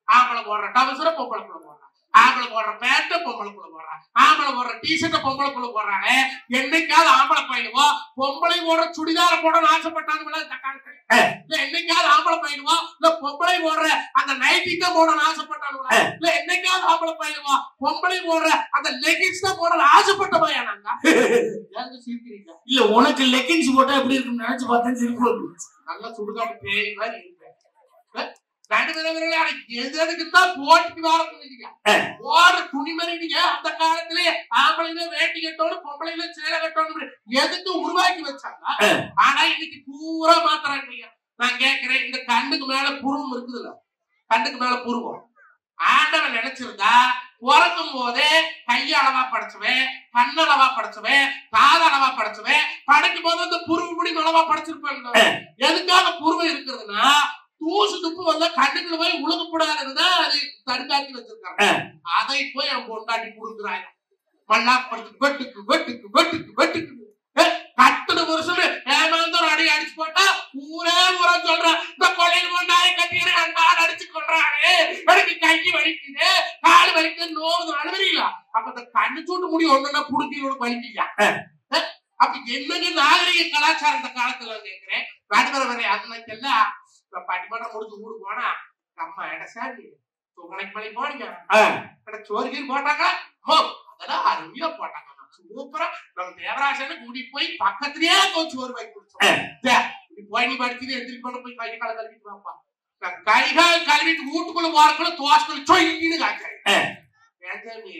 ஆம்பளை போடுற டவுசரை பொம்பளை புள்ள போடுறான், ஆம்பளை போடுற பேண்ட பொம்பளை புள்ள போடுறான், ஆம்பளை போடுற டிஷர்ட்டை பொம்பளை புள்ள போடுறாங்க. என்னைக்காவது ஆம்பளை பையனுவோ பொம்பளை போடுற சுடிதார போடணும்னு ஆசைப்பட்டானுங்களா இந்த காலத்துல? இல்ல என்னைக்காவது ஆம்பளை பையனுவோ இல்ல பொம்பளை போடுற அந்த நைட்டிக்க போடணும்னு ஆசைப்பட்டானுங்களா? இல்ல என்னைக்காவது ஆம்பளை பையனுவோ பொம்பளை போடுற அந்த லெகின்ஸ் தான் போடணும்னு ஆசைப்பட்டவா? இல்ல உனக்கு லெகின்ஸ் போட்டா எப்படி இருக்குன்னு நினைச்சு பார்த்தேன், சிரிப்பு வந்துச்சு. நல்லா சுடுகாட்டு பேய் மாதிரி இருப்பேன். எதுக்குத்தான் போட்டுக்கு ஓடுற துணி மாதிரி அந்த காலத்திலே ஆம்பளையில வேட்டி கட்டணும், பொம்பளையில சேலை கட்டணும் எதுக்கு உருவாக்கி வச்சாங்க. ஆனா இன்னைக்கு பூரா மாத்துறாங்க. நான் கேட்கிறேன், இந்த கண்ணுக்கு மேல புருவம் இருக்குதுல்ல, கண்ணுக்கு மேல புருவம் ஆண்டவன் நினைச்சிருந்தா பிறக்கும் போதே கைய அளவா படைச்சவன், கண்ணளவா படைச்சவன், காதளவா படைச்சவன், படைக்கும் போது அந்த புருவ முடி அளவா படைச்சிருப்பாங்க. எதுக்காக புருவம் இருக்கிறதுனா தூசு துப்பு வந்தா கண்ணுக்குள்ள போய் உழுகப்படாதுன்னா அது தடுக்காக்கி வச்சிருக்காங்க. அதை போய் அவன் கொண்டாடி கொடுக்குறாங்க. மல்லாப்படுத்து வெட்டுக்கு வெட்டுக்கு வெட்டுக்கு வெட்டுக்கு கட்டுன வருஷம் ஏமாந்தோம் அடி அடிச்சு போட்டா ஊரே ஊரா சொல்றான், இந்த கொள்ளையில் கொண்டாடி கட்டிக்கிறேன் அண்ணாடு அடிச்சு கொள்றாரு, எனக்கு கை வலிக்குது கால் வலிக்குது நோவு அழுவீங்களா? அப்ப இந்த கண்ணு சூட்டு முடி ஒண்ணுன்னா புடுங்கியோட வலிக்கலையா? அப்ப என்னங்க நாகரிக கலாச்சாரம் இந்த காலத்துல கேட்கிறேன். நடுவர வரை அதுக்கெல்லாம் பட்டிமன்றம் முடிச்சு ஊருக்கு போனா அம்மா இடசாமி துணைக்கு மணி போனீங்க சோறுகீர் போட்டாங்களா? அதெல்லாம் அருமையா போட்டாங்க, சூப்பரா. நம்ம தேவராசனை கூட்டிட்டு போய் பக்கத்திலேயே சோறு வாங்கி குடிச்சோம். போய் நீ படிச்சு எந்திரிக்கு கொண்டு போய் கை கால கழுவிட்டு வாப்பா. கைகால் கழுவிட்டு வீட்டுக்குள்ள போறக்குள்ள தோசைக்குள்ள சொயின்னு காய்ச்சாரு. ஏசாமி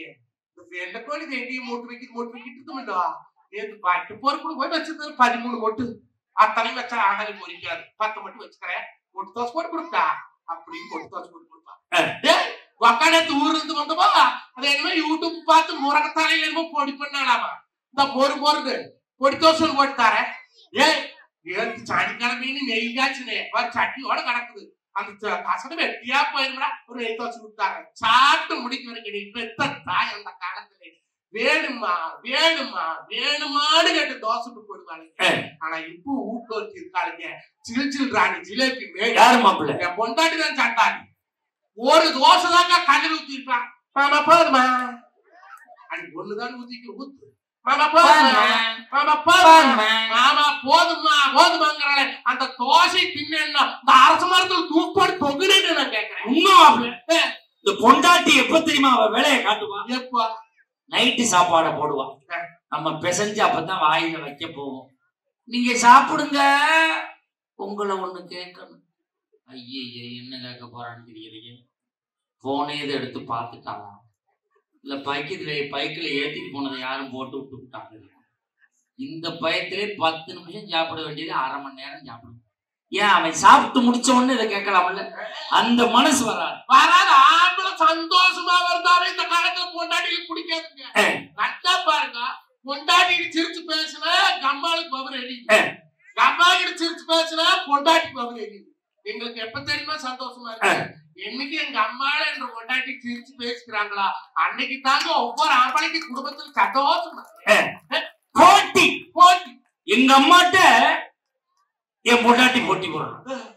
எந்த கோழி எங்கேயும் மூட்டு வைக்கிட்டு இருக்க நேற்று பட்டு போறக்குள்ள போய் வச்சிருந்தாரு 13 மொட்டு. அத்தனை வச்சா ஆடலை பொறிக்காது, 10 மட்டும் வச்சுக்கிறேன், மொட்டு தோசை போட்டு கொடுத்தா அப்படின்னு மொட்டு தோசை போட்டு கொடுப்பான். உக்காடத்து ஊர்ல இருந்து வந்தப்போ அது என்னமோ யூடியூப் பார்த்து முறகத்தாலையில என்னமோ பொடி பண்ணாலாமா, இந்த பொறு பொடி தோசை போட்டுத்தார. ஏத்து சனிக்கிழமைன்னு நெய்யாச்சுனே சட்டியோட கிடக்குது, அந்த கசடு வெட்டியா போயிருந்தா ஒரு நெய் தோசை கொடுத்தாங்க. சாப்பிட்டு முடிக்க வரைக்கும் இப்ப தாய் அந்த காலத்துல வேணுமா வேணுமா வேணுமான்னு கேட்டு தோசை போடுவாங்க. ஆனா இப்போ வீட்டுல வச்சு இருக்காளுங்க சில் ராணி ஜிலேபி என் பொண்டாட்டி தான் சாட்டாடி. ஒரு தோசை தாங்க கல்லில் ஊத்தி இருப்பான். மாமா போதுமா, அது ஒண்ணுதான் ஊத்திக்கு ஊத்து. மாமா போதுமா, மாமா போதுமா, மாமா போதுமா போதுமாங்கிறாளே அந்த தோசை தின்னா இந்த அரச மரத்தில் தூப்பாடு தொகுனேன்னு நான் கேட்கிறேன். உண்மை இந்த பொண்டாட்டி எப்ப தெரியுமா அவ வேலையை காட்டுவா? எப்ப நைட்டு சாப்பாட போடுவான், நம்ம பிசைஞ்சு அப்பதான் வாயில வைக்க போவோம். நீங்க சாப்பிடுங்க, உங்களை ஒண்ணு கேட்கணும். ஐயே என்ன கேட்க போறான்னு தெரியலையே. போனே இதை எடுத்து பார்த்துட்டாங்க, இல்ல பைக்கில் ஏத்திட்டு போனதை யாரும் போட்டு விட்டாங்க. இந்த பயத்திலே 10 நிமிஷம் சாப்பிட வேண்டியது 1/2 மணி நேரம் சாப்பிடும். ஏன் அவன் சாப்பிட்டு முடிச்ச உடனே இதை கேட்கலாம்ல? அந்த மனசு வராது. ஆம்பளை சந்தோஷமா வருதாவே இந்த காலத்துல பொண்டாட்டிக்கு பிடிக்காதுங்க. நல்லா பாருங்க, பொண்டாட்டிக்கு சிரிச்சு பேசுனா கம்மாளுக்கு பவர் எரியுது, கம்மாளுக்கு சிரிச்சு பேசுனா பொண்டாட்டி பவர் எரியுது. எங்களுக்கு எப்ப தெரியுமா சந்தோஷமா இருக்கு? என்னைக்கு எங்க அம்மால என்ற பொண்டாட்டி சிரிச்சு பேசுறாங்களா அன்னைக்கு தாங்க ஒவ்வொரு ஆம்பளைக்கு குடும்பத்துல சந்தோஷமா. போட்டி போட்டி எங்க அம்மாட்ட என் பொண்டாட்டி போட்டி போடுறான்.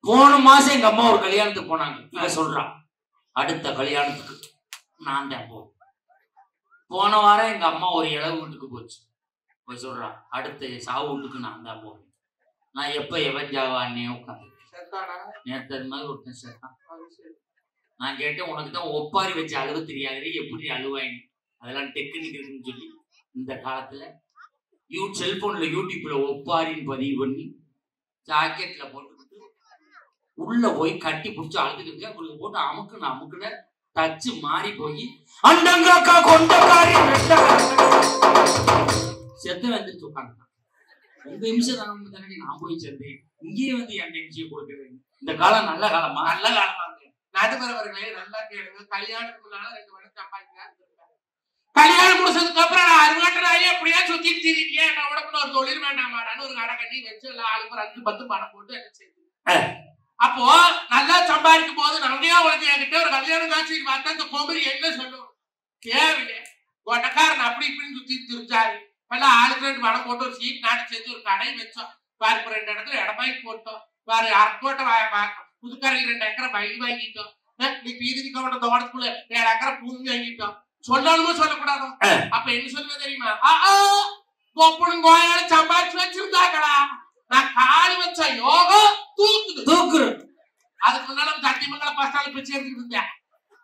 போன மாசம் எங்க அம்மா ஒரு கல்யாணத்துக்கு போனாங்க. இவ சொல்றான், அடுத்த கல்யாணத்துக்கு நான் தான் போவேன். போன வாரம் எங்க அம்மா ஒரு இளவு வீட்டுக்கு போச்சு. இவ சொல்றான், அடுத்த சாவு வீட்டுக்கு நான் தான் போவேன். நான் எப்ப எவன் ஜாவானே உட்காந்து நேற்று அது மாதிரி ஒருத்தன் சேர்த்தான். நான் கேட்டேன், உனக்கு தான் ஒப்பாரி வச்சு அழுவ தெரியாது, எப்படி அழுவாயின்னு. அதெல்லாம் டெக்னிக் இருக்குன்னு சொல்லி இந்த காலத்துல செல்போன்ல யூடியூப்ல ஒப்பாரின்னு பதிவு பண்ணி ஜாக்கெட்ல போட்டுக்கிட்டு உள்ள போய் கட்டி பிடிச்சி அழுதுக்கிட்டு உங்களுக்கு போட்டு அமுக்குன்னு டச்சு மாறி போய் அண்டங்காக்கா கொண்டக்காரி செத்து வந்துட்டு உட்காந்துட்டான். 2 நிமிஷம் தானே நான் போய் சேர்ந்தேன். இங்கேயே வந்து என் நிமிஷம் கொடுக்குறேன். இந்த காலம் நல்ல காலமா? நல்ல காலமா நடுவரவர்களே நல்லா கேளுங்க. கல்யாணத்துக்கு முன்னால 2 வருஷம் சம்பாதிக்கிறாங்க. கல்யாணம் முடிச்சதுக்கு அப்புறம் நான் 60 எப்படியா சுத்திட்டு திரியா உனக்கு ஒரு தொழில் வேண்டாமாடான்னு ஒரு கடை கட்டி வச்சு எல்லாம் ஆளுக்கு ஒரு 5-10 பணம் போட்டு என்ன செய்யுது. அப்போ நல்லா சம்பாதிக்கும் போது நிறையா உழைச்சிக்கிட்ட ஒரு கல்யாணம் காட்சிக்கு பார்த்தா இந்த கோமரி என்ன சொல்லுவோம் தேவையில்லை. கொட்டக்காரன் அப்படி இப்படின்னு சுத்தி திரிஞ்சாரு. எல்லாம் ஆளுக்கு 2 பணம் போட்டு ஒரு சீட் நாட்டு சேர்த்து ஒரு கடை வச்சோம். பாரு 2 இடத்துல இடமாய் போட்டோம். பாரு அரக்கோட்டை புதுக்கரையில் 2 ஏக்கரை பயிர் வாங்கிட்டோம். நீ பீதிக்கு கவன தோட்டத்துக்குள்ள 7 ஏக்கரை பூமி வாங்கிட்டோம். சொன்னாலும் சொல்லக்கூடாது. அப்ப என்ன சொல்லுவது தெரியுமா? கொப்பனும் கோயால சம்பாதிச்சு வச்சிருந்தாங்களா? நான் காலு வச்ச யோகம் தூக்குது. அதுக்கு முன்னால சத்தியமங்கல பஸ்டால பிச்சை எடுத்துட்டு இருந்தேன்.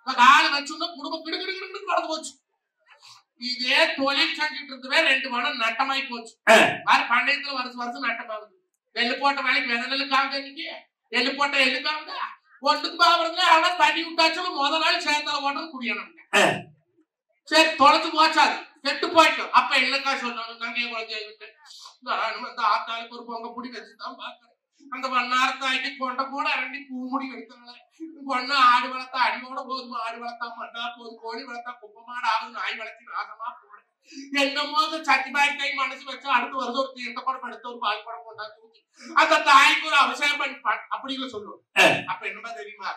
காலு வச்சுன்னா குடும்பம் கிடுகிடு வளர்ந்து போச்சு. இதே தொழில் செஞ்சுட்டு இருந்தவே 2 மணம் நட்டமாயி போச்சு. வேற பண்டையத்துல வருஷம் நட்டமாகுது. எள்ளு போட்ட வேலைக்கு வெத நெல்லுக்காகுது. இன்னைக்கு எள்ளு போட்ட எள்ளுக்காகுதா? ஒன்றுக்கு பாக்குறதுல ஆனா தண்ணி விட்டாச்சும் முதல் நாள் சேர்த்தால ஓட்டது குடியணும். சரி தொலைச்சு போச்சாது கெட்டு போயிட்டோம். அப்ப என்னக்கா சொன்னாலும் தங்கைய குழந்தைய விட்டு நானும் அந்த ஆத்தாளுக்கு ஒரு பொங்க புடி வச்சுதான் பாக்குறேன். அந்த வண்ணாரத்தாய்க்கு கொண்ட கூட 2 பூமுடி எடுத்தாங்களே. பொண்ணு ஆடு வளர்த்தா அடியோட போதுமா, ஆடு வளர்த்தா மண்ணா போதும், கோழி வளர்த்தா குப்பமாடு ஆகுது, நாய் வளர்ச்சி நாசமா போடு. என்னமோ சட்டி பாய் மனசு வச்சு அடுத்து வருது ஒரு தீர்த்த படம் எடுத்து ஒரு பால் படம் கொண்டாந்து அந்த தாய்க்கு ஒரு அவசியம் பண்ணி அப்படின்னு சொல்லுவோம். அப்ப என்னமா தெரியுமா?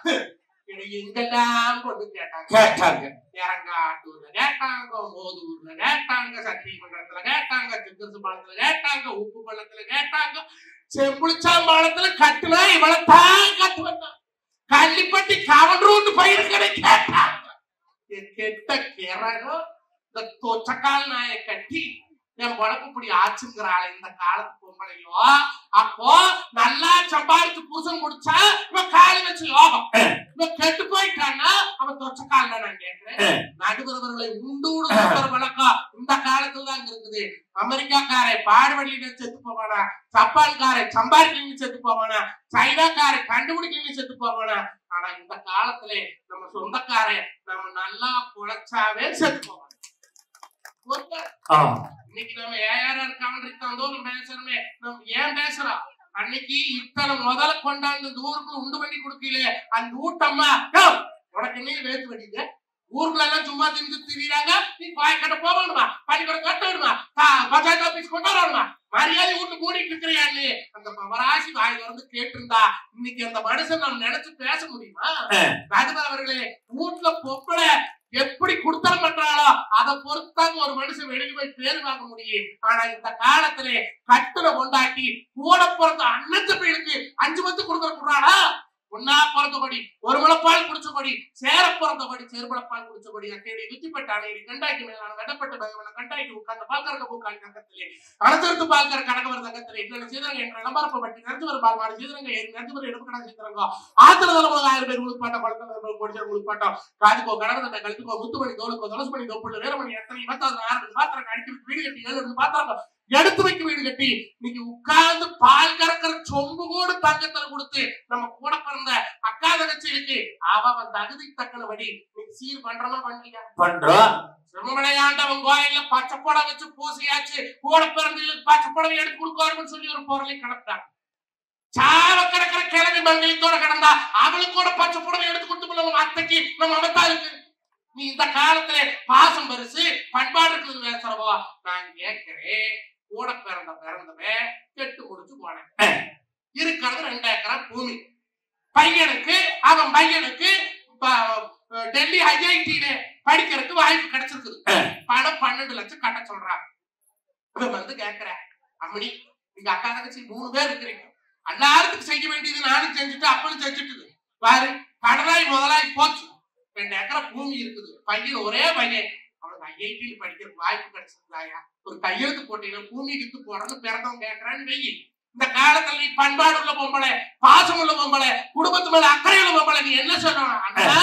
எங்கெல்லாம் கொண்டு கேட்டாங்க. இறங்காட்டூர்ல கேட்டாங்க, மோதூர்ல கேட்டாங்க, சத்தியமங்கலத்துல கேட்டாங்க, சிக்கரசு பாலத்துல கேட்டாங்க, உப்பு பள்ளத்துல கேட்டாங்க, செம்புளிச்சாம்பாளத்துல கட்டுனா இவ்வளவுதான் கட்டு வந்தான். கள்ளிப்பட்டி கவன்ரூட்டு பயிர் கடை கேட்டாங்க. கெட்ட கிறகம் இந்த தொச்சக்கால் நாயை கட்டி என் உடம்பு இப்படி ஆச்சுங்கிறாள் இந்த காலத்து பொம்பளையோ. அப்போ நல்லா சம்பாதிச்சு பூசம் முடிச்சா இவன் காலி வச்சு யோகம். இவன் கெட்டு போயிட்டான்னா அவன் தொச்சக்கால் தான். நான் கேட்கிறேன், நடுவர்களை உண்டு வழக்கம் இந்த காலத்துலதான் இருக்குது. அமெரிக்காக்காரை பாடுவழியில செத்து போவானா, ஜப்பான்காரை சம்பாதிக்கலன்னு செத்து போவானா, சைனாக்காரை கண்டுபிடிக்கலன்னு செத்து போவானா. ஆனா இந்த காலத்துல நம்ம சொந்தக்காரை நம்ம நல்லா குழைச்சாவே செத்து போவாங்க. இன்னைக்கு நம்ம ஏஆர்ஆர் கவர்னருக்கு பேசுறோமே, நம்ம ஏன் பேசுறோம்? அன்னைக்கு இத்தனை முதல்ல கொண்டாந்து இந்த ஊருக்கு உண்டு பண்ணி கொடுக்கல அந்த ஊட்டம்மா உனக்கு என்ன வேத்து வடிது? ஊருக்குள்ள எல்லாம் சும்மா தின்னு திரியாங்க. நீ பாய் கட்ட போகணுமா, பள்ளிக்கூடம் கட்ட வேணுமா, பஞ்சாயத்து ஆபீஸ் கொண்டு வரணுமா, மரியாதை வீட்டு கூட்டிட்டு இருக்கிறியான்னு அந்த மவராசி வாய் வந்து கேட்டிருந்தா இன்னைக்கு அந்த மனுஷன் நம்ம நினைச்சு பேச முடியுமா? ராஜபா அவர்களே, வீட்டுல பொம்பளை எப்படி குடுத்தனம் பண்றாளோ அதை பொறுத்தாங்க ஒரு மனுஷன் வெளியே போய் பேரு வாங்க முடியும். ஆனா இந்த காலத்துல கட்டுல கொண்டாட்டி கூட பிறந்த அண்ணத்து பையனுக்கு 5 மத்து கொடுக்கறாளா? ஒன்னா பிறந்தபடி ஒரு முளைப்பால் குடிச்ச கொடி, சேர பிறந்தபடி செருமலப்பால் குடிச்ச கொடி, அக்கடி வித்திப்பட்ட அணையடி கண்டாய்க்கு மேலான வெடப்பட்ட பயவன கண்டாய்க்கு உட்கார்ந்த பால்கரக்க பூக்காளி தங்கத்திலே அனத்திருத்து பால்கர கனகவர் தங்கத்திலே இன்னொரு சீதரங்க என்ற நம்பரப்பட்டு நெஞ்சு வரும் பால் மாடு சீதரங்க நெஞ்சு வரும் எடுப்பு கடை சீதரங்க ஆத்திர தலைமுறை 1000 பேர் உழுப்பாட்டம் குழந்தை கொடிச்சர் உழுப்பாட்டம் காதுக்கோ கடகத்தை கழுத்துக்கோ முத்துமணி தோலுக்கோ தலசு மணி தோப்புள்ள வேறமணி எத்தனை 26 பாத்திரம் அடிக்கிறது வீடு கட்டி 7 பாத்திரம் எடுத்து வைக்க வீடு கட்டி இன்னைக்கு உட்கார்ந்து பால் கறக்கிற சொம்பு கூட தங்கத்துல கொடுத்து நம்ம கூட பிறந்த அக்கா தங்கச்சிக்கு அவன் தகுதி தக்கனபடி சீர் பண்றோமா பண்ணலையா? பண்றோம். சிறுமலையாண்டவன் கோயில்ல பச்சை புடவை வச்சு பூசையாச்சு கூட பிறந்தவங்களுக்கு பச்சை புடவை எடுத்து கொடுக்காருன்னு சொல்லி ஒரு பொருளை கிடப்பாங்க. சாவ கிடக்கிற கிழமை மங்கலத்தோட கிடந்தா அவளுக்கு கூட பச்சை புடவை எடுத்து கொடுத்து நம்ம அத்தைக்கு நம்ம அமத்தாளுக்கு. நீ இந்த காலத்துல பாசம் பரிசு பண்பாடு இருக்குது பேசுறவோ. நான் கேட்கிறேன், கூட பிறந்தவன் கெட்டு முடிச்சு போனேன். இருக்கிறது 2 ஏக்கரா பூமி. அவன் பையனுக்கு டெல்லி ஐஐடியில படிக்கிறதுக்கு வாய்ப்பு கிடைச்சிருக்குது. பணம் 12 லட்சம் கட்ட சொல்றாங்க. அவன் வந்து கேட்கிறேன், அம்மணி நீங்க அக்கா தங்கச்சி 3 பேர் இருக்கிறீங்க, எல்லாருக்கும் செய்ய வேண்டியது நானும் செஞ்சுட்டு அப்பனும் செஞ்சுட்டு பாரு கடனாய் முதலாய் போச்சு. 2 ஏக்கரா பூமி இருக்குது. பையன் ஒரே பையன், அவனுக்கு ஐஐடியில் படிக்கிறதுக்கு வாய்ப்பு கிடைச்சிருந்தாயா? ஒரு கையெழுத்து போட்டீங்கன்னா பூமி வித்து போறன்னு பிறந்தவன் கேட்கறான்னு வெயி. இந்த காலத்துல நீ பண்பாடு உள்ள பொம்பளை, பாசம் உள்ள பொம்பளை, குடும்பத்து மேல அக்கறை உள்ள பொம்பளை, நீ என்ன சொல்லணும்? அண்ணா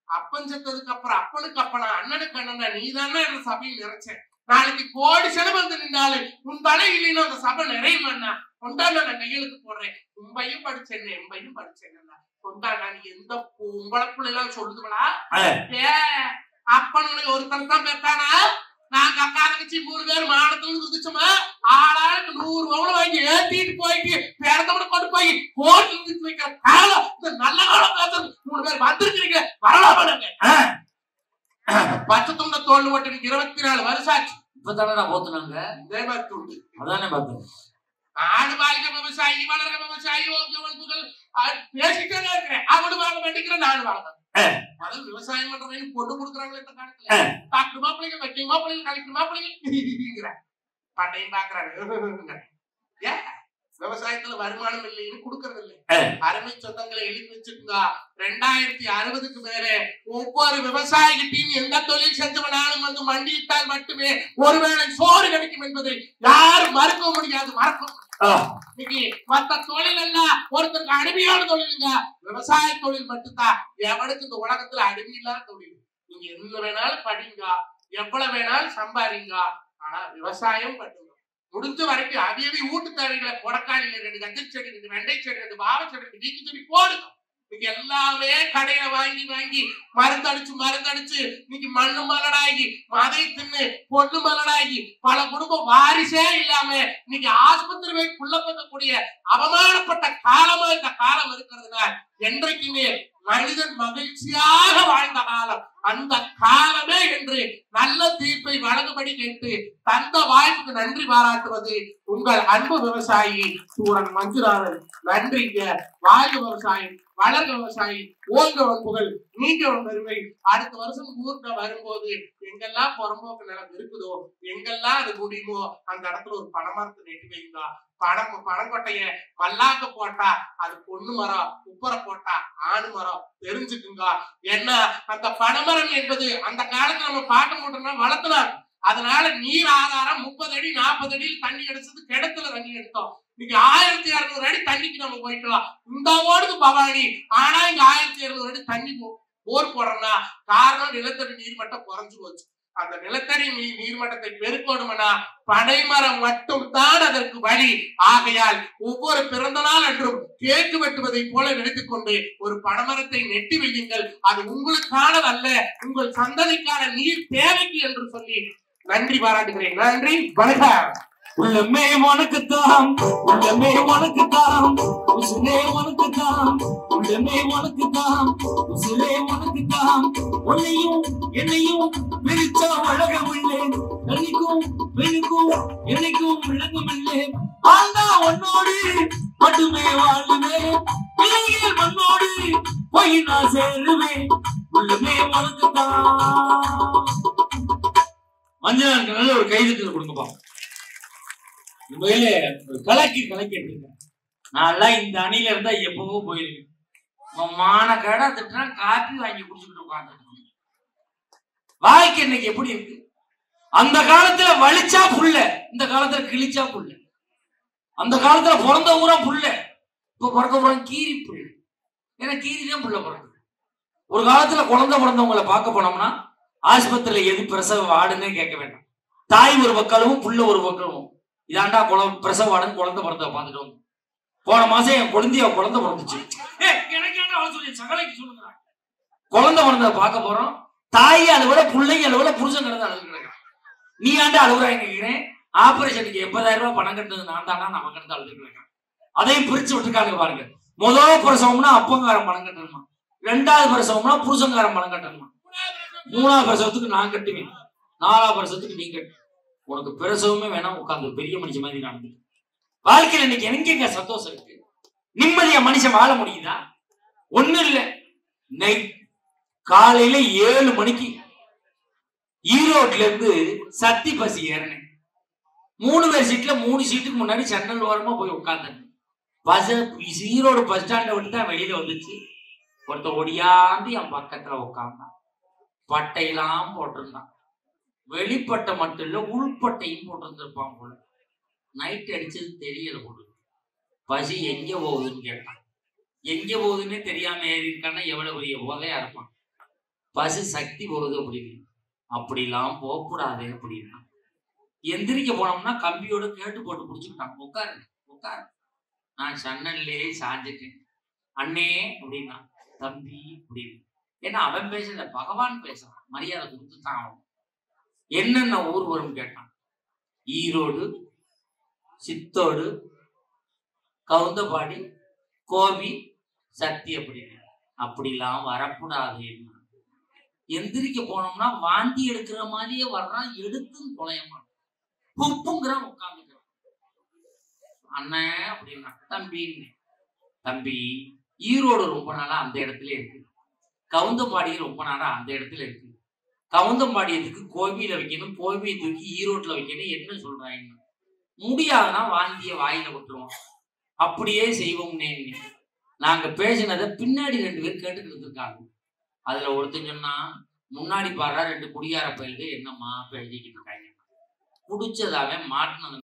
அப்பன் செத்ததுக்கு அப்புறம் அப்பனுக்கு அப்பனா அண்ணனுக்கு அண்ணனா நீ தானே என்ற சபையில் நிறைச்சேன். நாளைக்கு கோடி செலவு வந்து நின்றாலும் உன் தலை இல்லைன்னு அந்த சபை நிறையுமாண்ணா கொண்டாட நான் கையெழுத்து போடுறேன். உண்மையும் படிச்சேன் எம்பையும் படிச்சேன் கொண்டாடா. நீ எந்த பொம்பளப்புள்ள எல்லாம் சொல்லுதுங்களா? அப்பனுடைய ஒருத்தன் தான் பெற்றானா? நாங்க அக்கா தங்கச்சி 3 பேர் மானத்துல குதிச்சோமா, ஆளாளுக்கு 100 பவுன் வாங்கி ஏத்திட்டு போயிட்டு பிறந்தவனை கொண்டு போய் கோர்ட்ல வைக்கிற காலம் இந்த நல்ல காலம் பேசுறது 3 பேர் வந்திருக்கிறீங்க வரலாமா? பச்சை துண்ட தோல் ஓட்டு 24 வருஷம் ஆச்சு. இப்பதானே நான் போத்துனாங்க. இதே மாதிரி உண்டு. அதானே பார்த்தேன். நாடு வாழ்க விவசாயி வளர்க விவசாயி பேசிட்டே இருக்கிறேன். அவனு வாழ வேண்டிக்கிறேன், நாடு வாழ. முதல் விவசாயம் பண்றவங்க பொண்ணு கொடுக்குறாங்களே இந்த காலத்துல. டாக்டர் மாப்பிள்ளைங்க, வக்கீல் மாப்பிள்ளைங்க, கலெக்டர் மாப்பிள்ளைங்க பண்டையும் பாக்குறாங்க. ஏன் விவசாயத்துல வருமானம் இல்லைன்னு கொடுக்கறது இல்லை. அருமை சொந்தங்களை எழுதி வச்சுக்கோங்க. 2060க்கு மேல ஒவ்வொரு விவசாயிகிட்டையும் எந்த தொழில் செஞ்சவனாலும் வந்து மண்டியிட்டால் மட்டுமே ஒருவேளை சோறு கிடைக்கும் என்பதை யாரும் மறுக்க முடியாது. இன்னைக்கு மற்ற தொழில் எல்லாம் ஒருத்தருக்கு அடிமையான தொழிலுங்க. விவசாய தொழில் மட்டும்தான் எவனுக்கு இந்த உலகத்துல அடிமையில்லாத தொழில். நீங்க என்ன வேணாலும் படிங்க, எவ்வளவு வேணாலும் சம்பாதிங்க, ஆனா விவசாயம் பண்ணுங்க. முடிஞ்ச வரைக்கும் அவியவி ஊட்டு தேவைகளை கொடக்காளில 2 கத்திரி செடி, 2 வெண்டை செடி, 2 பாவ செடி, 2 வீக்கு செடி போடுங்க. இன்னைக்கு எல்லாமே கடையில வாங்கி மருந்தடிச்சு இன்னைக்கு மண்ணு மலடாகி மதை தின்னு பொண்ணு மலடாகி பல குடும்பம் வாரிசே இல்லாம இன்னைக்கு ஆஸ்பத்திரி போய் புள்ள பத்தக்கூடிய அவமானப்பட்ட காலமா இந்த காலம் இருக்கிறதுனால் என்றைக்குமே மனிதன் மகிழ்ச்சியாக வாழ்ந்த காலம் அந்த காலமே என்று நல்ல தீர்ப்பை வழங்கும்படி கேட்டு தந்த வாய்ப்புக்கு நன்றி பாராட்டுவது உங்கள் அன்பு விவசாயி சூரன் மஞ்சுநாதன். நன்றிங்க. வாழ்க விவசாயி, வளர்க விவசாயி, ஓங்க புகழ், நீங்க பெருமை. அடுத்த வருஷம் ஊர்ல வரும்போது எங்கெல்லாம் புறம்போக்கு நிலம் இருக்குதோ, எங்கெல்லாம் அது முடியுமோ அந்த இடத்துல ஒரு பனைமரத்தை நெட்டி வைங்க. பனங்கொட்டைய மல்லாக்க போட்டா அது பொண்ணு மரம், உப்பரை போட்டா ஆணு மரம் தெரிஞ்சுக்குங்க. ஏன்னா அந்த பனைமரம் என்பது அந்த காலத்துல நம்ம பாட்டு மூட்டோம்னா வளர்த்துனாங்க. அதனால நீர் ஆதாரம் 30 அடி 40 அடியில் தண்ணி கிடைச்சது, கிணத்துல தண்ணி எடுத்தோம். இன்னைக்கு 1600 அடி தண்ணிக்கு நம்ம போயிட்டோம். இந்த ஓடுது பவானி, ஆனா இங்க 1200 அடி தண்ணி போர் போடுறோம்னா காரணம் நிலத்தடி நீர்மட்டம் குறைஞ்சு போச்சு. அந்த நிலத்தடி நீர்மட்டத்தை பெருக்கணும்னா பனைமரம் மட்டும் தான் அதற்கு வழி. ஆகையால் ஒவ்வொரு பிறந்த நாள் அன்றும் கேக்கு வெட்டுவதை போல நினைத்துக் கொண்டு ஒரு பனைமரத்தை நெட்டி வையுங்கள். அது உங்களுக்கானது அல்ல, உங்கள் சந்ததிக்கான நீர் தேவைக்கு என்று சொல்லி நன்றி பாராட்டுகிறேன். நன்றி, வணக்கம். உள்ளமே உனக்குத்தான், உள்ளமே உனக்குத்தான், உசுரே உனக்குத்தான், உள்ளமே உனக்குத்தான், உசுரே உனக்குத்தான். உன்னையும் என்னையும் பிரிச்சா உலகம் இல்லை, நன்னிக்கும் பெண்ணுக்கும் என்னைக்கும் விளங்கும் இல்லை. ஆனா உன்னோடு மட்டுமே வாழுவேன், இலையில் மண்ணோடு போய் நான் சேருவேன். உள்ளமே உனக்குத்தான். மஞ்சள் நல்ல ஒரு கைதுக்கு கொடுங்கப்பா. கலக்கி நான் இந்த அணில இருந்தா எப்பவோ போயிருக்கேன். மான கடை திட்டா காப்பி வாங்கி குடிச்சுட்டு உட்காந்து வாழ்க்கை இன்னைக்கு எப்படி இருக்கு? அந்த காலத்துல வலிச்சா புள்ள, இந்த காலத்துல கிழிச்சா புள்ள. அந்த காலத்துல பிறந்த ஊரா புள்ள, இப்ப பிறக்க போற கீரி புள்ள. ஏன்னா கீரிதான் புள்ள பிறகு. ஒரு காலத்துல குழந்தை பிறந்தவங்களை பார்க்க போனோம்னா ஆஸ்பத்திரியில எது பிரசவ வார்டுன்னே கேட்க வேண்டாம். தாய் ஒரு பக்கமும் புள்ள ஒரு பக்கமும். இதாண்டா பிரசவ வார்டுன்னு குழந்தை பிறந்த பார்த்துட்டு வந்து போன மாசம் என் குழந்தைய குழந்தை பிறந்துச்சு. குழந்தை பிறந்த பார்க்க போறோம். தாய் அலுவல பிள்ளைங்க அலுவல புருஷன் கிடந்து அழுதுக்கிறாங்க. நீ ஆண்டா அழுகுறாங்க கேட்கிறேன். ஆபரேஷனுக்கு 80,000 ரூபாய் பணம் கட்டுறது நான் தானா, நம்ம கிடந்து அழுதுக்கிறாங்க. அதையும் பிரிச்சு விட்டுருக்காங்க பாருங்க. முதல் பிரசவம்னா அப்பங்காரம் பணம் கட்டணுமா, 2வது பிரசவம்னா புருஷங்காரம் பணம் கட்டணுமா, 3வது பிரசவத்துக்கு நான் கட்டுவேன், 4வது பிரசவத்துக்கு நீ கட்டு. உனக்கு பிரசவமே வேணாம், உட்காந்து பெரிய மனுஷன் மாதிரி நடந்து. வாழ்க்கையில் இன்னைக்கு எனக்கு எங்க சந்தோஷம் இருக்கு? நிம்மதியா மனுஷன் வாழ முடியுதா? ஒண்ணும் இல்லை. நைட் காலையில 7 மணிக்கு ஈரோட்ல இருந்து சத்தி பஸ் ஏறினேன். 3 பேர் சீட்ல 3 சீட்டுக்கு முன்னாடி சென்னல் ஓரமா போய் உட்கார்ந்தேன். பஸ் ஈரோடு பஸ் ஸ்டாண்ட விட்டு தான் வெளியில வந்துச்சு. ஒருத்த ஒடியாந்து என் பக்கத்துல உட்கார்ந்தான். பட்டையெல்லாம் போட்டிருந்தான். வெளிப்பட்டை மட்டும் இல்ல, உள்பட்டையும் போட்டிருந்திருப்பான் போல. நைட் அடிச்சது தெரியல போட்டு. பசி எங்க போகுதுன்னு கேட்டான். எங்க போகுதுன்னே தெரியாம ஏறி இருக்கான்னா எவ்வளவு பெரிய போதையா இருப்பான். பசு சக்தி போகுது அப்படின்னு. அப்படிலாம் போகக்கூடாது அப்படின்னா எந்திரிக்க போனோம்னா கம்பியோட கேட்டு போட்டு பிடிச்சுக்கிட்டான். உட்காரு உட்காரு. நான் சன்னல்லே சாஞ்சிட்டேன். அண்ணே அப்படின்னா, தம்பி அப்படின்னு. ஏன்னா அவன் பேசல, பகவான் பேசுறான். மரியாதை கொடுத்துட்டான். அவன் என்னென்ன ஊர் வரும் கேட்டான். ஈரோடு, சித்தோடு, கவுந்தபாடி, கோபி, சக்தி அப்படின்னு. அப்படிலாம் வரக்கூடாது. எந்திரிக்க போனோம்னா வாந்தி எடுக்கிற மாதிரியே வர்றான். எடுத்தும் தொலையமான். புப்புங்கிறான் உட்காந்துக்கிறான். அண்ணன் அப்படின்னா தம்பின்னு. தம்பி ஈரோடு ரொம்ப நாளா அந்த இடத்துல இருக்கு, கவுந்தம்பாடி ரொம்ப நாளா அந்த இடத்துல இருக்கு. கவுந்தம்பாடியத்துக்கு கோவில வைக்கணும், கோவியை தூக்கி ஈரோட்டுல வைக்கணும், என்ன சொல்றாங்க? முடியாதுன்னா வாந்திய வாயில விட்டுருவோம், அப்படியே செய்வோம்னே. நாங்க பேசினதை பின்னாடி 2 பேர் கேட்டுக்கிட்டு இருக்காங்க. அதுல ஒருத்தன் சொன்னா, முன்னாடி பாடுறா 2 குடியார பயில்கள் என்னம்மா பேசிக்கிட்டு இருக்காங்க, குடிச்சதாவே மாட்டினது